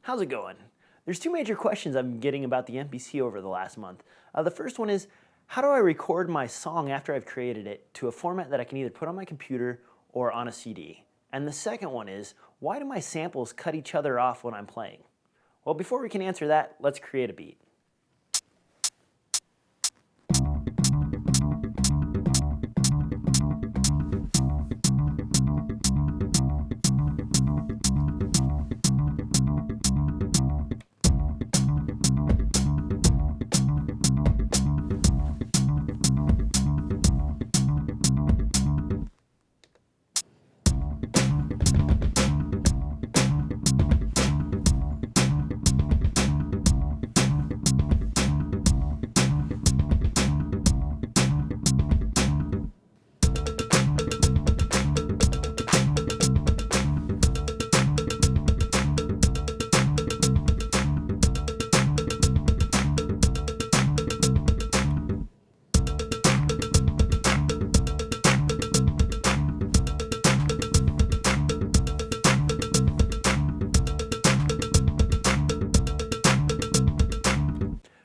How's it going? There's two major questions I've been getting about the MPC over the last month. The first one is, how do I record my song after I've created it to a format that I can either put on my computer or on a CD? And the second one is, why do my samples cut each other off when I'm playing? Well, before we can answer that, let's create a beat.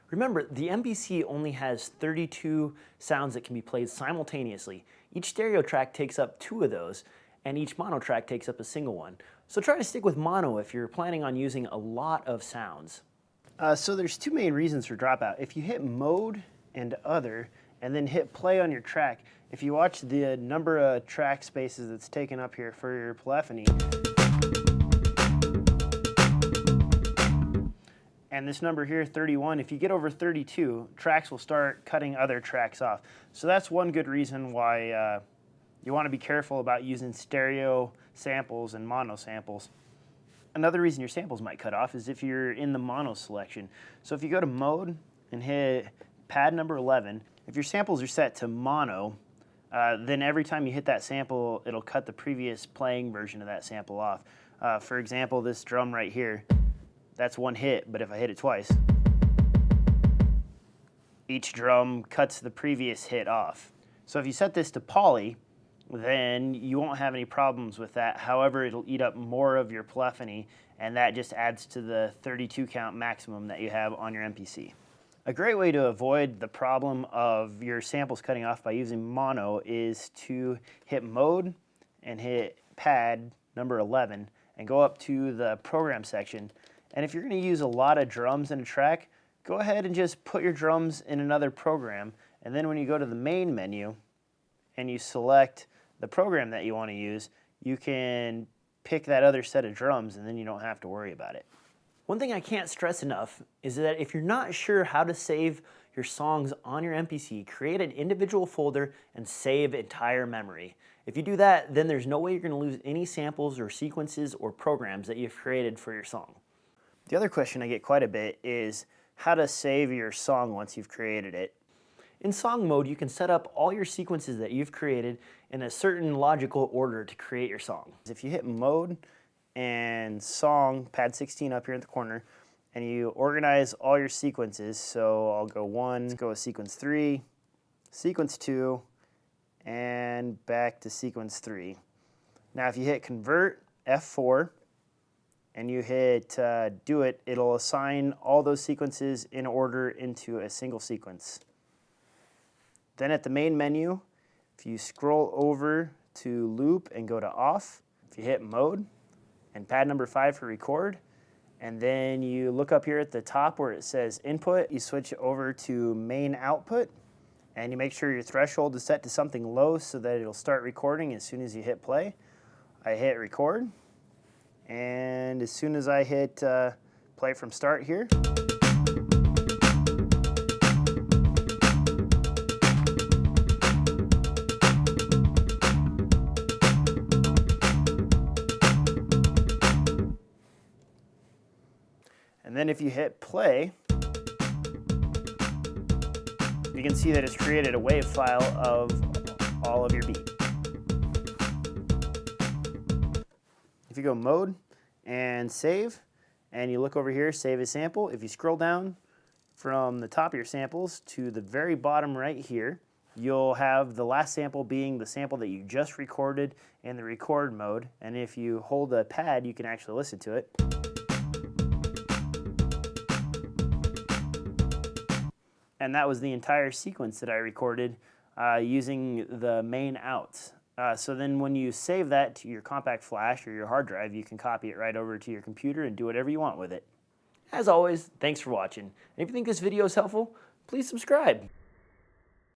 Remember, the MPC only has 32 sounds that can be played simultaneously. Each stereo track takes up 2 of those, and each mono track takes up a single one. So try to stick with mono if you're planning on using a lot of sounds. So there's 2 main reasons for dropout. If you hit mode and other, and then hit play on your track, if you watch the number of track spaces that's taken up here for your polyphony, and this number here, 31, if you get over 32, tracks will start cutting other tracks off. So that's one good reason why you want to be careful about using stereo samples and mono samples. Another reason your samples might cut off is if you're in the mono selection. So if you go to mode and hit pad number 11, if your samples are set to mono, then every time you hit that sample, it'll cut the previous playing version of that sample off. For example, this drum right here, that's one hit, but if I hit it twice, each drum cuts the previous hit off. So if you set this to poly, then you won't have any problems with that. However, it'll eat up more of your polyphony, and that just adds to the 32 count maximum that you have on your MPC. A great way to avoid the problem of your samples cutting off by using mono is to hit mode and hit pad number 11 and go up to the program section. And if you're going to use a lot of drums in a track, go ahead and just put your drums in another program. And then when you go to the main menu and you select the program that you want to use, you can pick that other set of drums and then you don't have to worry about it. One thing I can't stress enough is that if you're not sure how to save your songs on your MPC, create an individual folder and save entire memory. If you do that, then there's no way you're going to lose any samples or sequences or programs that you've created for your song. The other question I get quite a bit is how to save your song once you've created it. In song mode, you can set up all your sequences that you've created in a certain logical order to create your song. If you hit mode and song, pad 16 up here in the corner, and you organize all your sequences, so I'll go 1, let's go with sequence 3, sequence 2, and back to sequence 3. Now if you hit convert, F4, and you hit do it, it'll assign all those sequences in order into a single sequence. Then at the main menu, if you scroll over to loop and go to off, if you hit mode and pad number 5 for record, and then you look up here at the top where it says input, you switch over to main output, and you make sure your threshold is set to something low so that it'll start recording as soon as you hit play. I hit record. And as soon as I hit play from start here, and then if you hit play, you can see that it's created a WAV file of all of your beat. If you go mode and save, and you look over here, save as sample, if you scroll down from the top of your samples to the very bottom right here, you'll have the last sample being the sample that you just recorded in the record mode, and if you hold a pad, you can actually listen to it. And that was the entire sequence that I recorded using the main outs. So then when you save that to your compact flash or your hard drive, you can copy it right over to your computer and do whatever you want with it. As always, thanks for watching. And if you think this video is helpful, please subscribe.